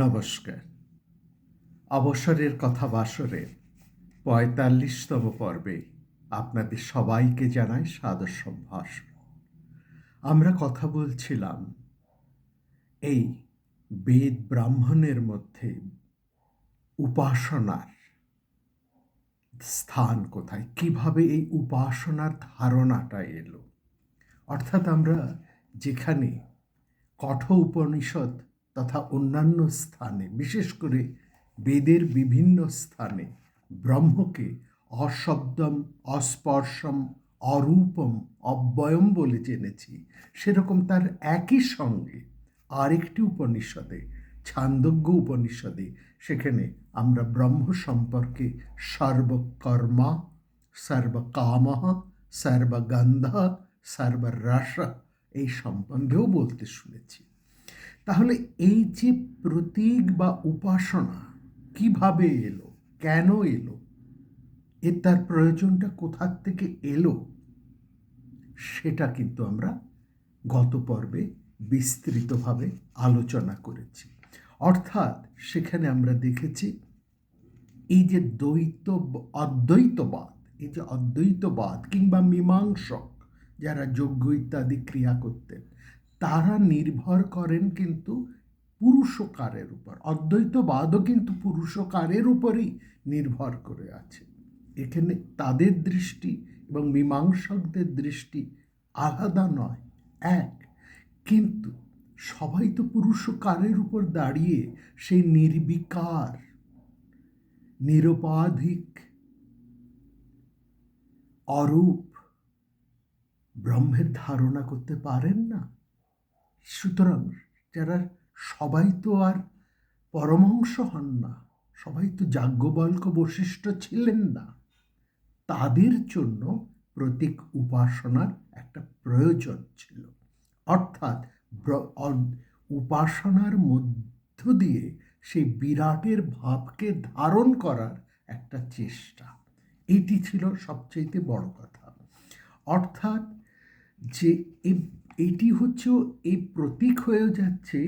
নমস্কার। অবসরের কথা বাসরের ৪৫তম পর্বে আপনাদের সবাইকে জানাই সাদর সম্ভাষণ। আমরা কথা বলছিলাম এই বেদ ব্রাহ্মণের মধ্যে উপাসনার স্থান কোথায়, কিভাবে এই উপাসনার ধারণাটা এলো। অর্থাৎ আমরা যেখানে কঠ উপনিষদ তথা অন্যান্য স্থানে, বিশেষ করে বেদের বিভিন্ন স্থানে ব্রহ্মকে অশব্দম, অস্পর্শম, অরূপম, অব্যয়ম বলে জেনেছি, সেরকম তার একই সঙ্গে আরেকটি উপনিষদে, ছান্দোগ্য উপনিষদে, সেখানে আমরা ব্রহ্ম সম্পর্কে সর্বকর্মা, সর্বকামঃ, সর্বগন্ধ, সর্বরস এই সম্বন্ধেও বলতে শুনেছি। তাহলে এই যে প্রতীক বা উপাসনা কিভাবে এলো, কেন এলো, তার প্রয়োজনটা কোথা থেকে এলো, সেটা কিন্তু আমরা গত পর্বে বিস্তৃতভাবে আলোচনা করেছি। অর্থাৎ সেখানে আমরা দেখেছি এই যে অদ্বৈতবাদ, এই যে অদ্বৈতবাদ কিংবা মীমাংসক যারা যজ্ঞ ইত্যাদি ক্রিয়া করতেন, তারা নির্ভর করেন কিন্তু পুরুষকারের উপর। অদ্বৈতবাদও কিন্তু পুরুষকারের উপরই নির্ভর করে আছে। এখানে তাদের দৃষ্টি এবং মীমাংসকদের দৃষ্টি আলাদা নয়, এক। কিন্তু সবাই তো পুরুষকারের উপর দাঁড়িয়ে সেই নির্বিকার, নিরুপাধিক, অরূপ ব্রহ্মের ধারণা করতে পারেন না। সুতরাং যারা সবাই তো আর পরমহংস হন না, সবাই তো যাজ্ঞবল্ক্য বশিষ্ঠ ছিলেন না। তাদের জন্য প্রতীক উপাসনার একটা প্রয়োজন ছিল। অর্থাৎ উপাসনার মধ্য দিয়ে সেই বিরাটের ভাবকে ধারণ করার একটা চেষ্টা, এটি ছিল সবচেয়ে বড় কথা। অর্থাৎ যে এটি হচ্ছে এই প্রতীক হয়ে যাচ্ছে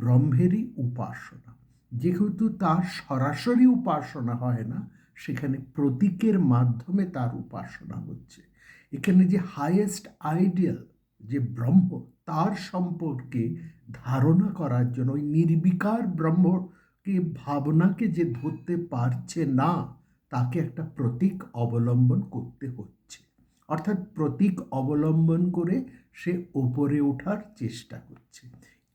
ব্রহ্মেরই উপাসনা। যেহেতু তার সরাসরি উপাসনা হয় না, সেখানে প্রতীকের মাধ্যমে তার উপাসনা হচ্ছে। এখানে যে হাইয়েস্ট আইডিয়াল যে ব্রহ্ম, তার সম্পর্কে ধারণা করার জন্য ওই নির্বিকার ব্রহ্মকে, ভাবনাকে যে ধরতে পারছে না, তাকে একটা প্রতীক অবলম্বন করতে হচ্ছে। অর্থাৎ প্রতীক অবলম্বন করে সে ওপরে ওঠার চেষ্টা করছে।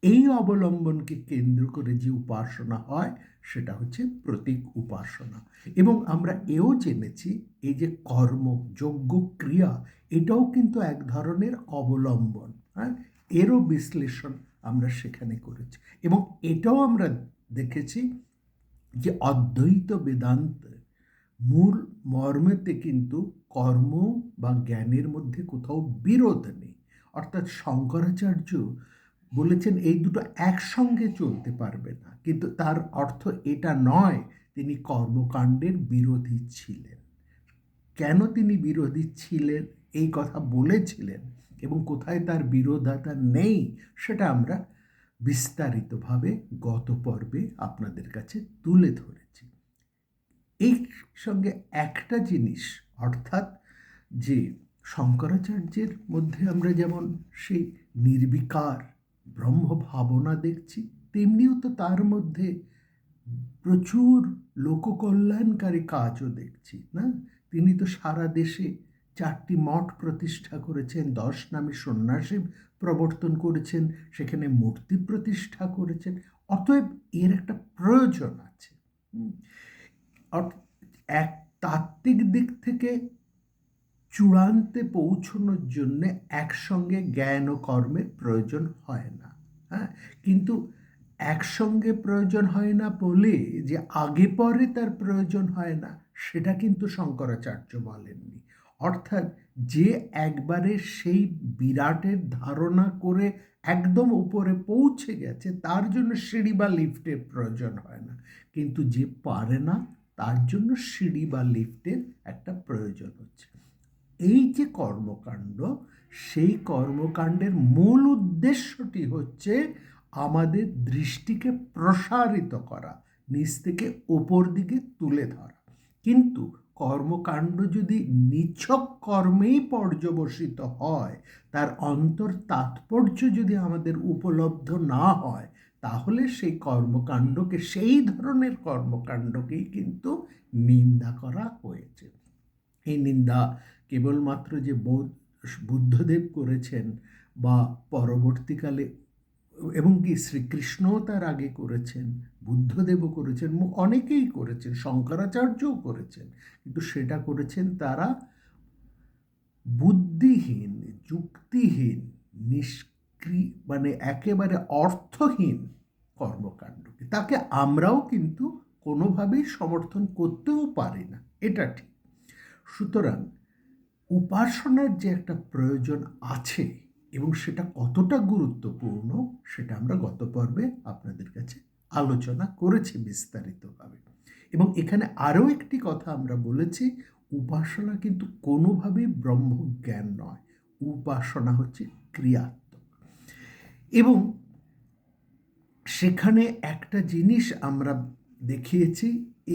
এই অবলম্বনকে কেন্দ্র করে যে উপাসনা হয়, সেটা হচ্ছে প্রতীক উপাসনা। এবং আমরা এও জেনেছি এই যে কর্ম, যজ্ঞ, ক্রিয়া, এটাও কিন্তু এক ধরনের অবলম্বন। হ্যাঁ, এরও বিশ্লেষণ আমরা সেখানে করেছি। এবং এটাও আমরা দেখেছি যে অদ্বৈত বেদান্ত মূল মর্মেতে কিন্তু কর্ম বা জ্ঞানের মধ্যে কোথাও বিরোধ নেই। অর্থাৎ শঙ্করাচার্য বলেছেন এই দুটো একসঙ্গে চলতে পারবে না, কিন্তু তার অর্থ এটা নয় তিনি কর্মকাণ্ডের বিরোধী ছিলেন। কেন তিনি বিরোধী ছিলেন, এই কথা বলেছিলেন, এবং কোথায় তার বিরোধাতা নেই, সেটা আমরা বিস্তারিতভাবে গত পর্বে আপনাদের কাছে তুলে ধরেছি। এই সঙ্গে একটা জিনিস, অর্থাৎ যে শঙ্করাচার্যের মধ্যে আমরা যেমন সেই নির্বিকার ব্রহ্ম ভাবনা দেখছি, তেমনিও তো তার মধ্যে প্রচুর লোককল্যাণকারী কাজও দেখছি না। তিনি তো সারা দেশে 4টি মঠ প্রতিষ্ঠা করেছেন, 10 নামে সন্ন্যাসী প্রবর্তন করেছেন, সেখানে মূর্তি প্রতিষ্ঠা করেছেন। অতএব এর একটা প্রয়োজন আছে। এক তাত্ত্বিক দিক থেকে চূড়ান্তে পৌঁছানোর জন্য একসঙ্গে জ্ঞান ও কর্মের প্রয়োজন হয় না। হ্যাঁ, কিন্তু একসঙ্গে প্রয়োজন হয় না বলে যে আগে পরে তার প্রয়োজন হয় না, সেটা কিন্তু শঙ্করাচার্য বলেননি। অর্থাৎ যে একবারে সেই বিরাটের ধারণা করে একদম উপরে পৌঁছে গেছে, তার জন্য সিঁড়ি বা লিফটের প্রয়োজন হয় না। কিন্তু যে পারে না, তার জন্য সিঁড়ি বা লিফটের একটা প্রয়োজন হচ্ছে। এই যে কর্মকাণ্ড, সেই কর্মকাণ্ডের মূল উদ্দেশ্যটি হচ্ছে আমাদের দৃষ্টিকে প্রসারিত করা, নিচ থেকে ওপর দিকে তুলে ধরা। কিন্তু কর্মকাণ্ড যদি নিছক কর্মেই পর্যবসিত হয়, তার অন্তর তাৎপর্য যদি আমাদের উপলব্ধ না হয়, তাহলে সেই কর্মকাণ্ডকে, সেই ধরনের কর্মকাণ্ডকেই কিন্তু নিন্দা করা হয়েছে। এই নিন্দা কেবলমাত্র যে বুদ্ধদেব করেছেন বা পরবর্তীকালে, এবং কি শ্রীকৃষ্ণও তার আগে করেছেন, বুদ্ধদেবও করেছেন, অনেকেই করেছেন, শঙ্করাচার্যও করেছেন, কিন্তু সেটা করেছেন তারা বুদ্ধিহীন, যুক্তিহীন, মানে একেবারে অর্থহীন কর্মকাণ্ডকে। তাকে আমরাও কিন্তু কোনোভাবেই সমর্থন করতেও পারি না, এটা ঠিক। সুতরাং উপাসনার যে একটা প্রয়োজন আছে এবং সেটা কতটা গুরুত্বপূর্ণ, সেটা আমরা গত পর্বে আপনাদের কাছে আলোচনা করেছি বিস্তারিতভাবে। এবং এখানে আরও একটি কথা আমরা বলেছি, উপাসনা কিন্তু কোনোভাবেই ব্রহ্মজ্ঞান নয়, উপাসনা হচ্ছে ক্রিয়াত্মক। এবং সেখানে একটা জিনিস আমরা দেখিয়েছি,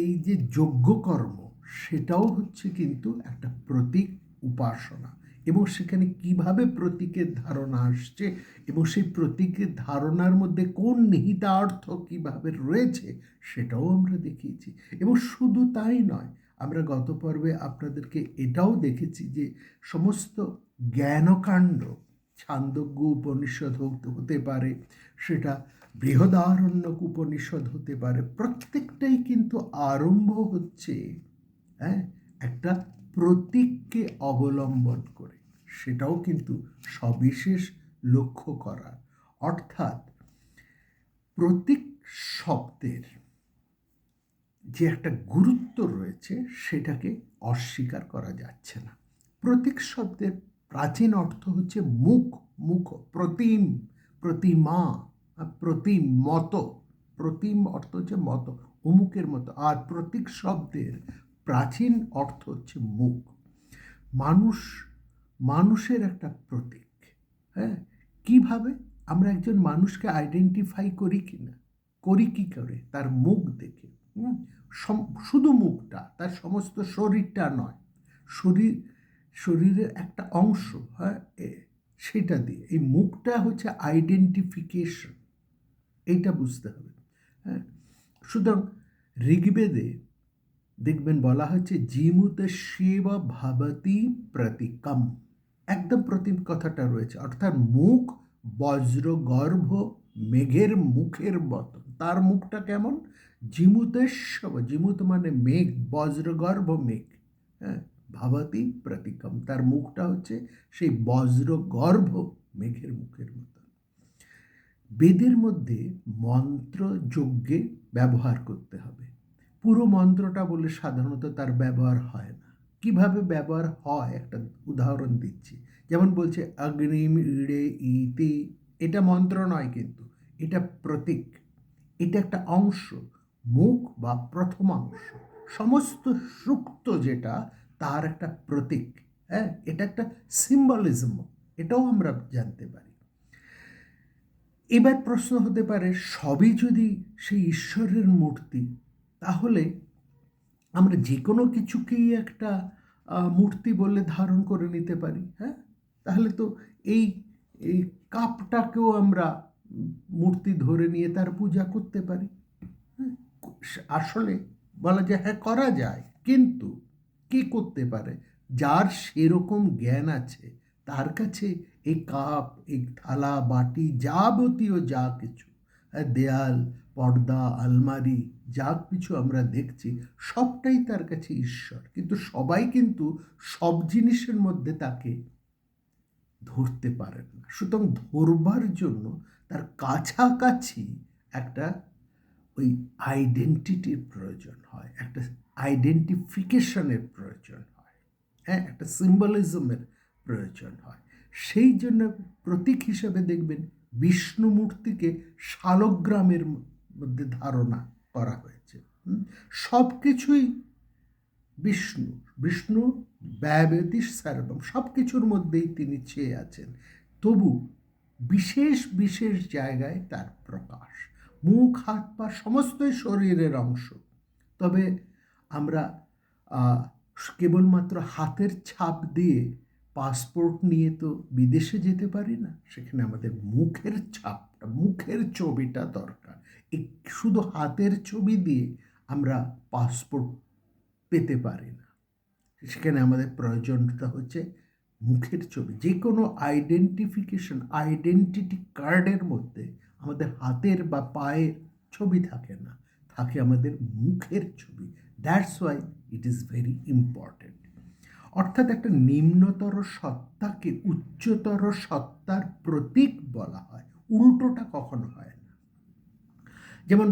এই যে যজ্ঞকর্ম, সেটাও হচ্ছে কিন্তু একটা প্রতীক উপাসনা। এবং সেখানে কিভাবে প্রতীকের ধারণা আসছে এবং সেই প্রতীকের ধারণার মধ্যে কোন নিহিতার্থ কিভাবে রয়েছে, সেটাও আমরা দেখিয়েছি। এবং শুধু তাই নয়, আমরা গত পর্বে আপনাদেরকে এটাও দেখেছি যে সমস্ত জ্ঞানকাণ্ড, ছান্দোগ্য উপনিষদ হতে পারে, সেটা বৃহদারণ্যক উপনিষদ হতে পারে, প্রত্যেকটাই কিন্তু আরম্ভ হচ্ছে একটা প্রতীককে অবলম্বন করে। সেটাও কিন্তু সবিশেষ লক্ষ্য করার। অর্থাৎ প্রতীক শব্দের যে একটা গুরুত্ব রয়েছে, সেটাকে অস্বীকার করা যাচ্ছে না। প্রতীক শব্দের প্রাচীন অর্থ হচ্ছে মুখ, মুখ, প্রতিম, প্রতিমা, প্রতিম, মতো। প্রতিম অর্থ হচ্ছে মতো, অমুকের মতো। আর প্রতীক শব্দের প্রাচীন অর্থ হচ্ছে মুখ। মানুষের একটা প্রতীক। কিভাবে আমরা একজন মানুষকে আইডেন্টিফাই করি কিনা, করি কি করে? তার মুখ দেখে। শুধু মুখটা, তার সমস্ত শরীরটা নয়, শরীরের একটা অংশ, সেটা দিয়ে। এই মুখটা হচ্ছে আইডেন্টিফিকেশন, এইটা বুঝতে হবে। সুতরাং ঋগ্বেদে দেখবেন বলা হচ্ছে জীমুতে শিব ভাবতি প্রতীকম, একদম প্রতীক কথাটা রয়েছে। অর্থাৎ মুখ বজ্রগর্ভ মেঘের মুখের মতন। তার মুখটা কেমন? জিমুতে শিব, জিমুত মানে মেঘ, বজ্রগর্ভ মেঘ, ভাবতি প্রতীকম, তার মুখটা হচ্ছে সেই বজ্রগর্ভ মেঘের মুখের মতন। বেদের মধ্যে মন্ত্র যজ্ঞে ব্যবহার করতে হবে। পুরো মন্ত্রটা বলে সাধারণত তার ব্যবহার হয় না। কিভাবে ব্যবহার হয় একটা উদাহরণ দিচ্ছি। যেমন বলছে অগ্নিম ইড়ে ইতি, এটা মন্ত্র নয়, কিন্তু এটা প্রতীক, এটা একটা অংশ, মুখ বা প্রথমাংশ, সমস্ত সুক্ত যেটা, তার একটা প্রতীক। এটা একটা সিম্বলিজম, এটাও আমরা জানতে পারি। এবার প্রশ্ন হতে পারে, সবই যদি সেই ঈশ্বরের মূর্তি, তাহলে আমরা যে কোনো কিছুকেই একটা মূর্তি বলে ধারণ করে নিতে পারি। তাহলে তো এই এই কাপটাকেও আমরা মূর্তি ধরে নিয়ে তার পূজা করতে পারি। আসলে বলা যায় হ্যাঁ, করা যায়, কিন্তু কে করতে পারে? যার সেরকম জ্ঞান আছে, তার কাছে এই কাপ, এই থালা, বাটি, যাবতীয় যা কিছু, দেয়াল, পর্দা, আলমারি, যা কিছু আমরা দেখছি, সবটাই তার কাছে ঈশ্বর। কিন্তু সবাই কিন্তু সব জিনিসের মধ্যে তাকে ধরতে পারেন না। সুতরাং ধরবার জন্য তার কাছাকাছি একটা ওই আইডেন্টিটির প্রয়োজন হয়, একটা আইডেন্টিফিকেশনের প্রয়োজন হয়, একটা সিম্বলিজমের প্রয়োজন হয়। সেই জন্য প্রতীক হিসেবে দেখবেন বিষ্ণু মূর্তিকে শালগ্রামের মধ্যে ধারণা করা হয়েছে। সব কিছুই বিষ্ণু, বিষ্ণু ব্যয়বেদিস সর্বম, সব কিছুর মধ্যেই তিনি চেয়ে আছেন। তবু বিশেষ বিশেষ জায়গায় তার প্রকাশ। মুখ, হাত, পা সমস্তই শরীরের অংশ। তবে আমরা কেবলমাত্র হাতের ছাপ দিয়ে পাসপোর্ট নিয়ে তো বিদেশে যেতে পারি না। সেখানে আমাদের মুখের ছাপটা, মুখের ছবিটা দরকার। শুধু হাতের ছবি দিয়ে আমরা পাসপোর্ট পেতে পারি না। সেখানে আমাদের প্রয়োজনটা হচ্ছে মুখের ছবি। যে কোনো আইডেন্টিফিকেশন, আইডেন্টিটি কার্ডের মধ্যে আমাদের হাতের বা পায়ের ছবি থাকে না, থাকে আমাদের মুখের ছবি। That's why it is very important. অর্থাৎ একটা নিম্নতর সত্তাকে উচ্চতর সত্তার প্রতীক বলা হয়, উল্টোটা কখনো হয় না। যেমন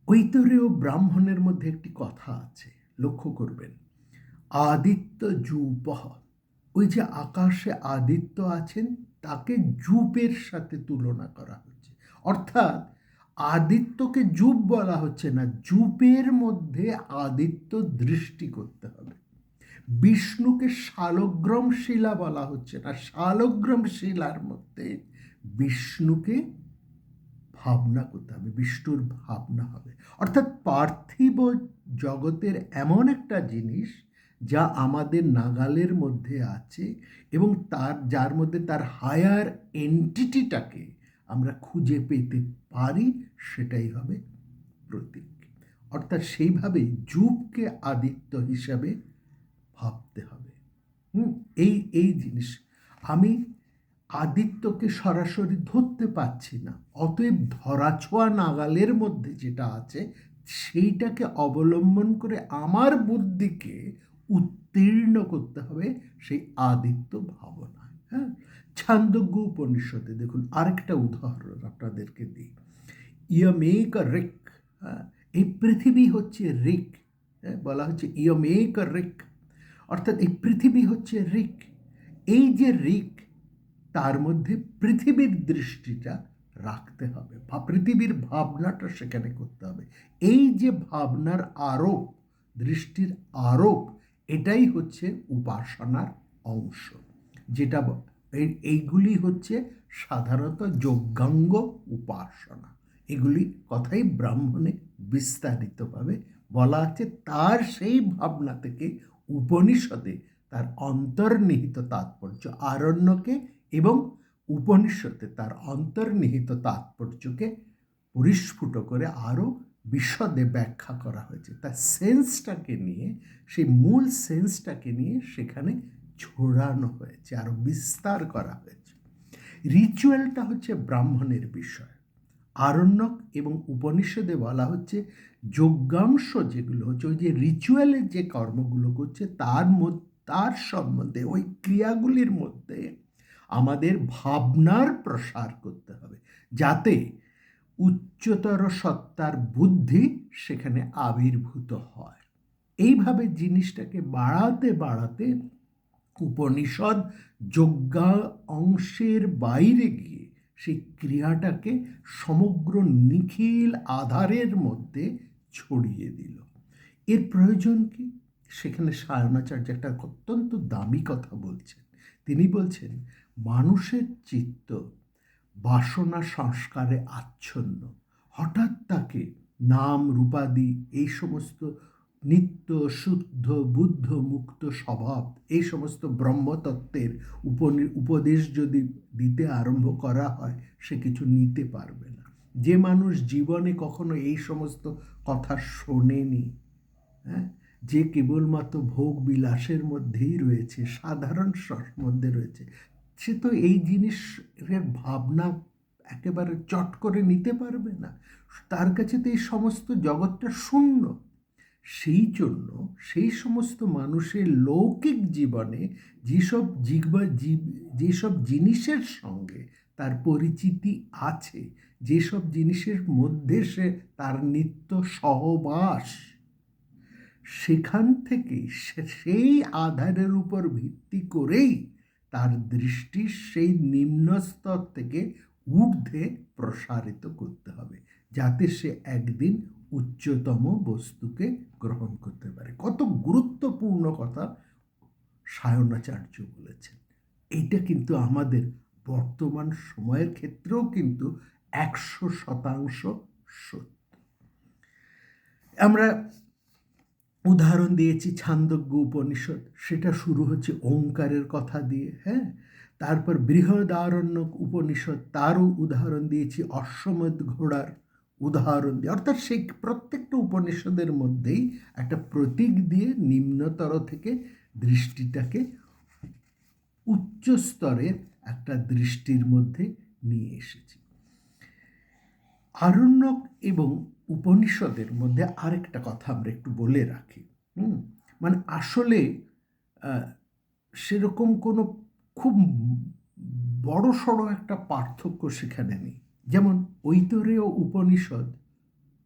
ঐতরেয় ব্রাহ্মণের মধ্যে একটি কথা আছে, লক্ষ্য করবেন, আদিত্য জূপঃ। ওই যে আকাশে আদিত্য আছেন তাকে জূপের সাথে তুলনা করা হচ্ছে। অর্থাৎ আদিত্যকে জূপ বলা হচ্ছে না, জূপের মধ্যে আদিত্য দৃষ্টি করতে হবে। বিষ্ণুকে শালগ্রাম শিলা বলা হচ্ছে না, শালগ্রাম শিলার মধ্যে বিষ্ণুকে ভাবনা করতে হবে, বিষ্ণুর ভাবনা হবে। অর্থাৎ পার্থিব জগতের এমন একটা জিনিস যা আমাদের নাগালের মধ্যে আছে এবং যার মধ্যে তার হায়ার এন্টিটিটাকে আমরা খুঁজে পেতে পারি, সেটাই হবে প্রতীক। অর্থাৎ সেইভাবেই যূপকে আদিত্য হিসাবে ভাবতে হবে। এই জিনিস আমি আদিত্যকে সরাসরি ধরতে পারছি না, অতএব ধরাছোঁয়া নাগালের মধ্যে যেটা আছে সেইটাকে অবলম্বন করে আমার বুদ্ধিকে উত্তীর্ণ করতে হবে সেই আদিত্য ভাবনায়। হ্যাঁ, ছান্দোগ্য উপনিষদে দেখুন আরেকটা উদাহরণ আপনাদেরকে দিই। ইয়মেক ঋক, এই পৃথিবী হচ্ছে ঋক, বলা হচ্ছে ইয়মেক ঋক, অর্থাৎ এই পৃথিবী হচ্ছে ঋক। এই যে ঋক, তার মধ্যে পৃথিবীর দৃষ্টিটা রাখতে হবে বা পৃথিবীর ভাবনাটা সেখানে করতে হবে। এই যে ভাবনার আরোপ, দৃষ্টির আরোপ, এটাই হচ্ছে উপাসনার অংশ। যেটা এইগুলি হচ্ছে সাধারণত যজ্ঞাঙ্গ উপাসনা। এগুলি কথাই ব্রাহ্মণে বিস্তারিতভাবে বলা আছে। তার সেই ভাবনা থেকে উপনিষদে তার অন্তর্নিহিত তাৎপর্য, আরণ্যকে এবং উপনিষদে তার অন্তর্নিহিত তাৎপর্যকে পরিস্ফুট করে আরও বিশদে ব্যাখ্যা করা হয়েছে। তার সেন্সটাকে নিয়ে, সেই মূল সেন্সটাকে নিয়ে সেখানে ছড়ানো হয়েছে, আরও বিস্তার করা হয়েছে। রিচুয়ালটা হচ্ছে ব্রাহ্মণের বিষয়। আরণ্যক এবং উপনিষদে বলা হচ্ছে যজ্ঞাংশ যেগুলো হচ্ছে, ওই যে রিচুয়ালের যে কর্মগুলো করছে তার সম্বন্ধে, ওই ক্রিয়াগুলির মধ্যে আমাদের ভাবনার প্রসার করতে হবে, যাতে উচ্চতর সত্তার বুদ্ধি সেখানে আবির্ভূত হয়। এইভাবে জিনিসটাকে বাড়াতে বাড়াতে উপনিষদ যজ্ঞা অংশের বাইরে গিয়ে সেই ক্রিয়াটাকে সমগ্র নিখিল আধারের মধ্যে ছড়িয়ে দিল। এর প্রয়োজন কি? সেখানে সায়নাচার্য একটা অত্যন্ত দামি কথা বলছেন। তিনি বলছেন, মানুষের চিত্ত বাসনা সংস্কারে আচ্ছন্ন। হঠাৎ তাকে নাম রূপাদি এই সমস্ত নিত্য শুদ্ধ বুদ্ধ মুক্ত স্বভাব, এই সমস্ত ব্রহ্মতত্ত্বের উপদেশ যদি দিতে আরম্ভ করা হয়, সে কিছু নিতে পারবে না। যে মানুষ জীবনে কখনো এই সমস্ত কথা শোনেনি, হ্যাঁ, যে কেবলমাত্র ভোগ বিলাসের মধ্যেই রয়েছে, সাধারণ মধ্যে রয়েছে, সে তো এই জিনিসের ভাবনা একেবারে চট করে নিতে পারবে না। তার কাছে তো এই সমস্ত জগৎটা শূন্য। সেই জন্য সেই সমস্ত মানুষের লৌকিক জীবনে যেসব জিনিসের সঙ্গে তার পরিচিতি আছে, যেসব জিনিসের মধ্যে সে তার নিত্য সহবাস, সেখান থেকে সেই আধারের উপর ভিত্তি করেই তার দৃষ্টি সেই নিম্ন স্তর থেকে ঊর্ধ্বে প্রসারিত করতে হবে, যাতে সে একদিন উচ্চতম বস্তুকে গ্রহণ করতে পারে। কত গুরুত্বপূর্ণ কথা সায়নাচার্য বলেছেন। এইটা কিন্তু আমাদের বর্তমান সময়ের ক্ষেত্রেও কিন্তু 100% সত্য। আমরা উদাহরণ দিয়েছি ছান্দোগ্য উপনিষদ, সেটা শুরু হচ্ছে ওঙ্কারের কথা দিয়ে, হ্যাঁ। তারপর বৃহদারণ্যক উপনিষদ, তারও উদাহরণ দিয়েছি অশ্বমেধ ঘোড়ার উদাহরণ দিয়ে। অর্থাৎ সেই প্রত্যেকটা উপনিষদের মধ্যেই একটা প্রতীক দিয়ে নিম্নতর থেকে দৃষ্টিটাকে উচ্চ স্তরের একটা দৃষ্টির মধ্যে নিয়ে এসেছি। আরণ্যক এবং উপনিষদের মধ্যে আরেকটা কথা আমরা একটু বলে রাখি। মানে আসলে সেরকম কোনো খুব বড় সড়ো একটা পার্থক্য সেখানে নেই। যেমন ঐতরেয় উপনিষদ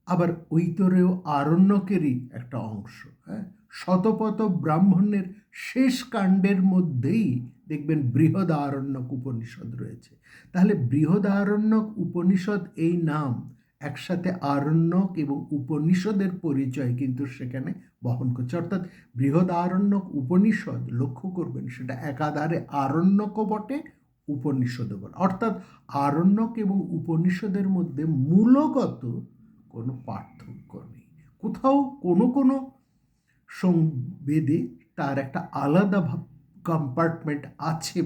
আবার ঐতরেয় আরণ্যকেরই একটা অংশ, হ্যাঁ। শতপথ ব্রাহ্মণের শেষ কাণ্ডের মধ্যেই দেখবেন বৃহদারণ্যক উপনিষদ রয়েছে। তাহলে বৃহদারণ্যক উপনিষদ এই নাম একসাথে আরণ্যক এবং উপনিষদের পরিচয় কিন্তু সেখানে বহন করছে। অর্থাৎ বৃহদারণ্যক উপনিষদ, লক্ষ্য করবেন, সেটা একাধারে আরণ্যকও বটে, উপনিষদও বটে। অর্থাৎ আরণ্যক এবং উপনিষদের মধ্যে মূলগত কোনো পার্থক্য নেই। কোথাও কোনো বেদে তার একটা আলাদা কম্পার্টমেন্ট আছে,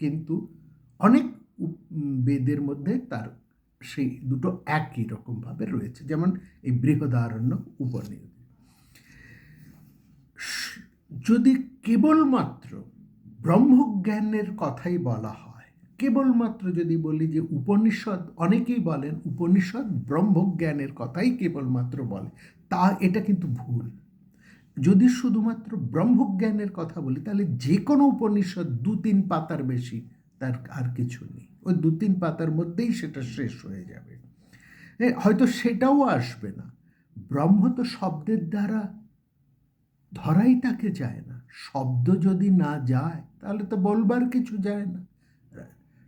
কিন্তু অনেক বেদের মধ্যে তার সেই দুটো একই রকমভাবে রয়েছে। যেমন এই বৃহদারণ্যক উপনিষদ। যদি কেবলমাত্র ব্রহ্মজ্ঞানের কথাই বলা হয়, কেবলমাত্র যদি বলি যে উপনিষদ, অনেকেই বলেন উপনিষদ ব্রহ্মজ্ঞানের কথাই কেবলমাত্র বলে, এটা কিন্তু ভুল। যদি শুধুমাত্র ব্রহ্মজ্ঞানের কথা বলি তাহলে যে কোনো উপনিষদ 2-3 পাতার বেশি তার আর কিছু নেই। ওই 2-3 পাতার মধ্যেই সেটা শেষ হয়ে যাবে, হয়তো সেটাও আসবে না। ব্রহ্ম তো শব্দের দ্বারা ধরাই তাকে যায় না। শব্দ যদি না যায় তাহলে তো বলবার কিছু যায় না।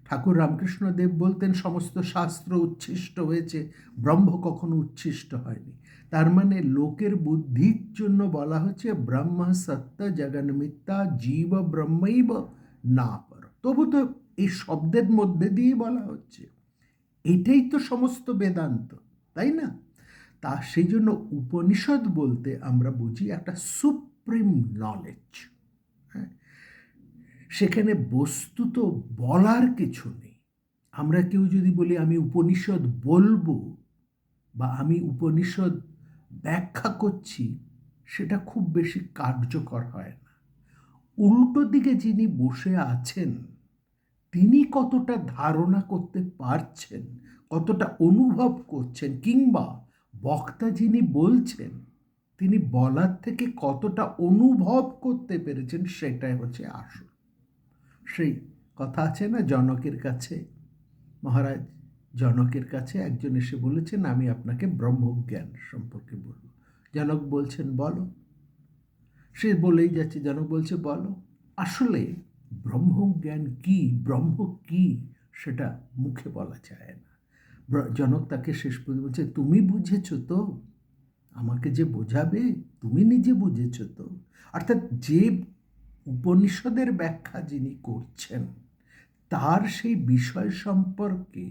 ঠাকুর রামকৃষ্ণদেব বলতেন সমস্ত শাস্ত্র উচ্ছিষ্ট হয়েছে, ব্রহ্ম কখনো উচ্ছিষ্ট হয়নি। তার মানে লোকের বুদ্ধির জন্য বলা হচ্ছে ব্রহ্ম সত্য জগন মিথ্যা জীব ব্রহ্মৈব না পর। তবু তো এই শব্দের মধ্যে দিয়ে বলা হচ্ছে, এটাই তো সমস্ত বেদান্ত, তাই না? তা সেই জন্য উপনিষদ বলতে আমরা বুঝি একটা সুপ্রিম নলেজ, হ্যাঁ। সেখানে বস্তুত বলার কিছু নেই। আমরা কেউ যদি বলি আমি উপনিষদ বলবো বা আমি উপনিষদ ব্যাখ্যা করছি, সেটা খুব বেশি কার্যকর হয় না। উল্টো দিকে যিনি বসে আছেন তিনি কতটা ধারণা করতে পারছেন, কতটা অনুভব করছেন, কিংবা বক্তা যিনি বলছেন তিনি বলার থেকে কতটা অনুভব করতে পেরেছেন, সেটাই হচ্ছে আসল। সেই কথা আছে না, জনকের কাছে, মহারাজ জনকের কাছে একজন এসে বলেছেন আমি আপনাকে ব্রহ্মজ্ঞান সম্পর্কে বলব। জনক বলছেন বলো। সে বলেই যাচ্ছে, জনক বলছে বলো। আসলে ব্রহ্মজ্ঞান কি, ব্রহ্ম কি, সেটা মুখে বলা যায় না। জনক তাকে শেষ পর্যন্ত বলছে তুমি বুঝেছো তো, আমাকে যে বোঝাবে, তুমি নিজে বুঝেছো তো। অর্থাৎ যে উপনিষদের ব্যাখ্যা যিনি করছেন তার সেই বিষয় সম্পর্কে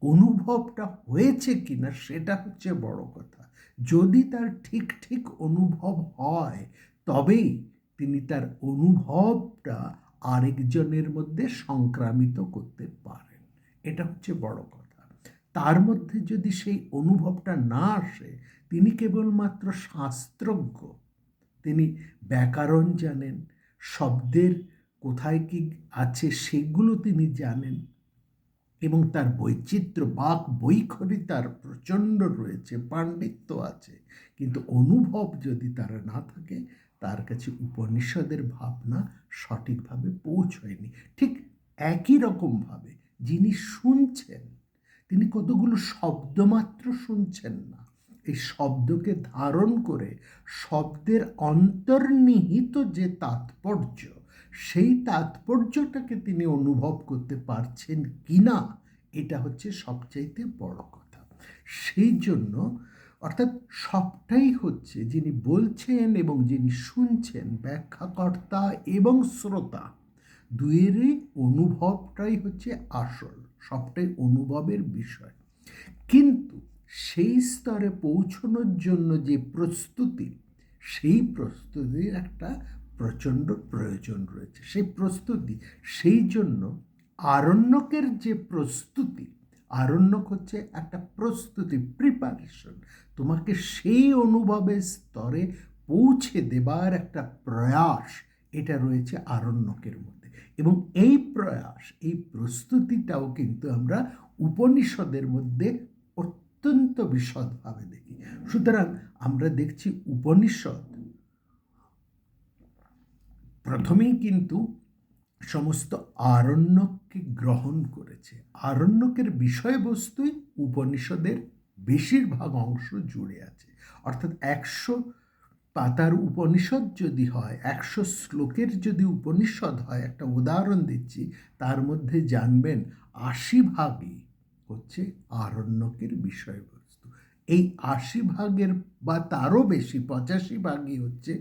অনুভবটা হয়েছে কিনা সেটা হচ্ছে বড় কথা। যদি তার ঠিক ঠিক অনুভব হয় তবেই তিনি তার অনুভবটা আরেকজনের মধ্যে সংক্রামিত করতে পারেন, এটা হচ্ছে বড় কথা। তার মধ্যে যদি সেই অনুভবটা না আসে, তিনি কেবলমাত্র শাস্ত্রজ্ঞ, তিনি ব্যাকরণ জানেন, শব্দের কোথায় কি আছে সেগুলো তিনি জানেন, এবং তার বৈচিত্র্য বাক বৈখরি তার প্রচণ্ড রয়েছে, পাণ্ডিত্য আছে, কিন্তু অনুভব যদি তার না থাকে, তার কাছে উপনিষদের ভাবনা সঠিকভাবে পৌঁছয়নি। ঠিক একই রকমভাবে যিনি শুনছেন তিনি কতগুলো শব্দমাত্র শুনছেন না, এই শব্দকে ধারণ করে শব্দের অন্তর্নিহিত যে তাৎপর্য, সেই তাৎপর্যটাকে তিনি অনুভব করতে পারছেন কিনা, এটা হচ্ছে সবচাইতে বড় কথা। সেই জন্য অর্থাৎ সবটাই হচ্ছে যিনি বলছেন এবং যিনি শুনছেন, ব্যাখ্যাকর্তা এবং শ্রোতা দুয়েরই অনুভবটাই হচ্ছে আসল, সবটাই অনুভবের বিষয়। কিন্তু সেই স্তরে পৌঁছানোর জন্য যে প্রস্তুতি, সেই প্রস্তুতির একটা প্রচণ্ড প্রয়োজন রয়েছে। সেই প্রস্তুতি, সেই জন্য আরণ্যকের যে প্রস্তুতি, আরণ্যক হচ্ছে একটা প্রস্তুতি, প্রিপারেশন, তোমাকে সেই অনুভবের স্তরে পৌঁছে দেবার একটা প্রয়াস, এটা রয়েছে আরণ্যকের মধ্যে। এবং এই প্রয়াস, এই প্রস্তুতিটাও কিন্তু আমরা উপনিষদের মধ্যে অত্যন্ত বিশদভাবে দেখি। সুতরাং আমরা দেখছি উপনিষদ প্রথমেই কিন্তু সমস্ত আরণ্যককে গ্রহণ করেছে। আরণ্যকের বিষয়বস্তুই উপনিষদের বেশিরভাগ অংশ জুড়ে আছে। অর্থাৎ 100 পাতার উপনিষদ যদি হয়, 100 শ্লোকের যদি উপনিষদ হয়, একটা উদাহরণ দিচ্ছি, তার মধ্যে জানবেন 80 ভাগই হচ্ছে আরণ্যকের বিষয়বস্তু। এই 80 ভাগের বা তারও বেশি 85 ভাগই হচ্ছে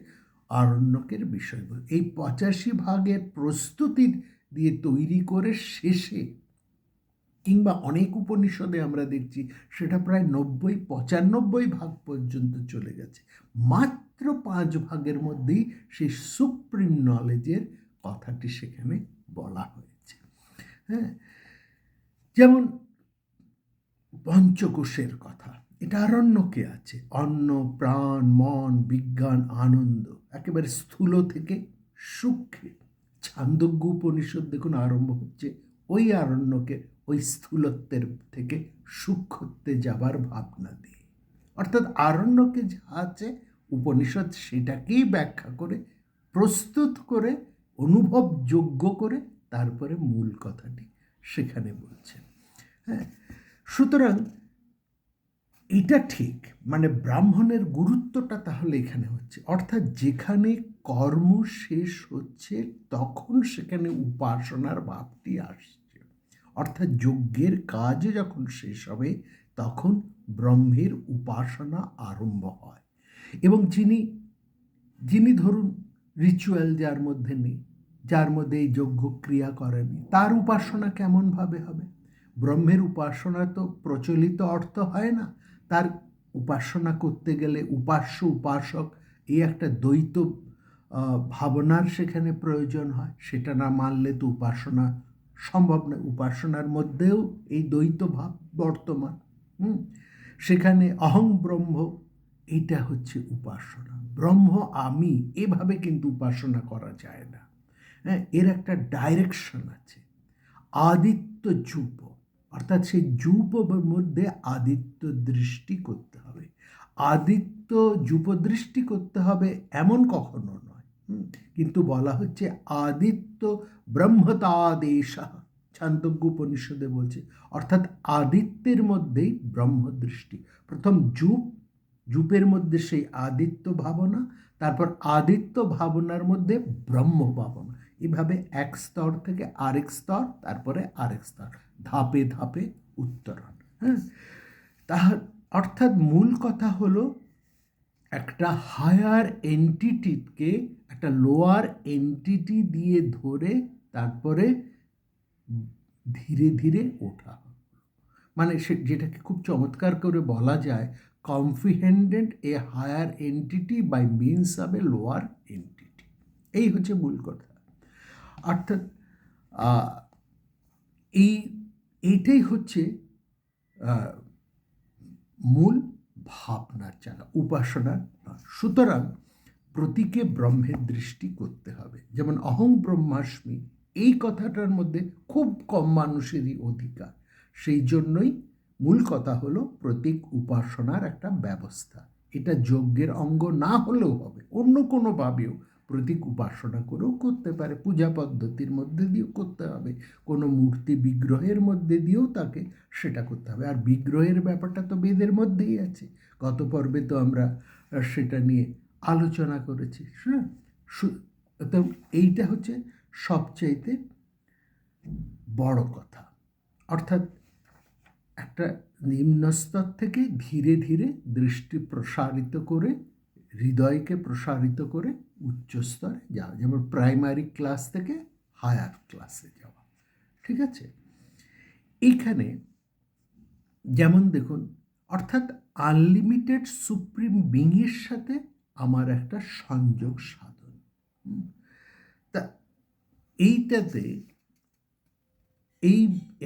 আরণ্যকের বিষয়বস্তু। এই 85 ভাগের প্রস্তুতি দিয়ে তৈরি করে শেষে, কিংবা অনেক উপনিষদে আমরা দেখছি সেটা প্রায় 90-95 ভাগ পর্যন্ত চলে গেছে, মাত্র 5 ভাগের মধ্যেই সেই সুপ্রিম নলেজের কথাটি সেখানে বলা হয়েছে। হ্যাঁ, যেমন পঞ্চকোষের কথা, এটা আরণ্যকে আছে। অন্ন, প্রাণ, মন, বিজ্ঞান, আনন্দ, একেবারে স্থূল থেকে সূক্ষ্মে। ছান্দোগ্য উপনিষদ দেখুন আরম্ভ হচ্ছে ওই আরণ্যকে, ওই স্থূলত্বের থেকে সূক্ষ্মত্বে যাবার ভাবনা দিয়ে। অর্থাৎ আরণ্যকে যা আছে, উপনিষদ সেটাকেই ব্যাখ্যা করে, প্রস্তুত করে, অনুভবযোগ্য করে তারপরে মূল কথাটি সেখানে বলছেন। হ্যাঁ, সুতরাং এটা ঠিক, মানে ব্রাহ্মণের গুরুত্বটা তাহলে এখানে হচ্ছে, অর্থাৎ যেখানে কর্ম শেষ হচ্ছে তখন সেখানে উপাসনার ভাবটি আসছে। অর্থাৎ যজ্ঞের কাজ যখন শেষ হবে তখন ব্রহ্মের উপাসনা আরম্ভ হয়। এবং যিনি ধরুন রিচুয়াল যার মধ্যে নেই, যার মধ্যে এই যজ্ঞ ক্রিয়া করেনি, তার উপাসনা কেমনভাবে হবে? ব্রহ্মের উপাসনা তো প্রচলিত অর্থ হয় না। তার উপাসনা করতে গেলে উপাস্য উপাসক এই একটা দ্বৈত ভাবনার সেখানে প্রয়োজন হয়। সেটা না মানলে তো উপাসনা সম্ভব নয়। উপাসনার মধ্যেও এই দ্বৈত ভাব বর্তমান। সেখানে অহং ব্রহ্ম, এটা হচ্ছে উপাসনা। ব্রহ্ম আমি, এভাবে কিন্তু উপাসনা করা যায় না। হ্যাঁ, এর একটা ডাইরেকশন আছে। আদিত্য যূপ, অর্থাৎ সেই যূপের মধ্যে আদিত্য দৃষ্টি করতে হবে। আদিত্য যূপ দৃষ্টি করতে হবে এমন কখনো নয়, কিন্তু বলা হচ্ছে আদিত্য ব্রহ্মতাদেশ, ছান্দোগ্য উপনিষদে বলছে। অর্থাৎ আদিত্যের মধ্যেই ব্রহ্মদৃষ্টি। প্রথম যূপের মধ্যে সেই আদিত্য ভাবনা, তারপর আদিত্য ভাবনার মধ্যে ব্রহ্ম ভাবনা, এভাবে এক স্তর থেকে আরেক স্তর, তারপরে আরেক স্তর, ধাপে ধাপে উত্তরণ। হ্যাঁ, তাহার অর্থাৎ মূল কথা হলো একটা হায়ার এন্টিটিকে একটা লোয়ার এন্টিটি দিয়ে ধরে তারপরে ধীরে ধীরে ওঠা, মানে সে যেটাকে খুব চমৎকার করে বলা যায়, comprehended a higher entity by means of a lower entity. এই হচ্ছে মূল কথা। অর্থাৎ এইটাই হচ্ছে মূল ভাবনার জায়গা, উপাসনার। সুতরাং প্রতীকে ব্রহ্মের দৃষ্টি করতে হবে। যেমন অহং ব্রহ্মাস্মি, এই কথাটার মধ্যে খুব কম মানুষেরই অধিকার। সেই জন্যই মূল কথা হলো প্রতীক উপাসনার একটা ব্যবস্থা। এটা যজ্ঞের অঙ্গ না হলেও হবে, অন্য কোনোভাবেও প্রতীক উপাসনা করেও করতে পারে, পূজা পদ্ধতির মধ্যে দিয়েও করতে হবে, কোনো মূর্তি বিগ্রহের মধ্যে দিয়েও তাকে সেটা করতে হবে। আর বিগ্রহের ব্যাপারটা তো বেদের মধ্যেই আছে। গত পর্বে তো আমরা সেটা নিয়ে আলোচনা করেছি। হ্যাঁ, তো এইটা হচ্ছে সবচাইতে বড় কথা। অর্থাৎ একটা নিম্নস্তর থেকে ধীরে ধীরে দৃষ্টি প্রসারিত করে, হৃদয়কে প্রসারিত করে উচ্চস্তরে যাওয়া। যেমন প্রাইমারি ক্লাস থেকে হায়ার ক্লাসে যাওয়া। ঠিক আছে, এইখানে যেমন দেখুন, অর্থাৎ আনলিমিটেড সুপ্রিম বিংয়ের সাথে আমার একটা সংযোগ সাধন। তা এইটাতে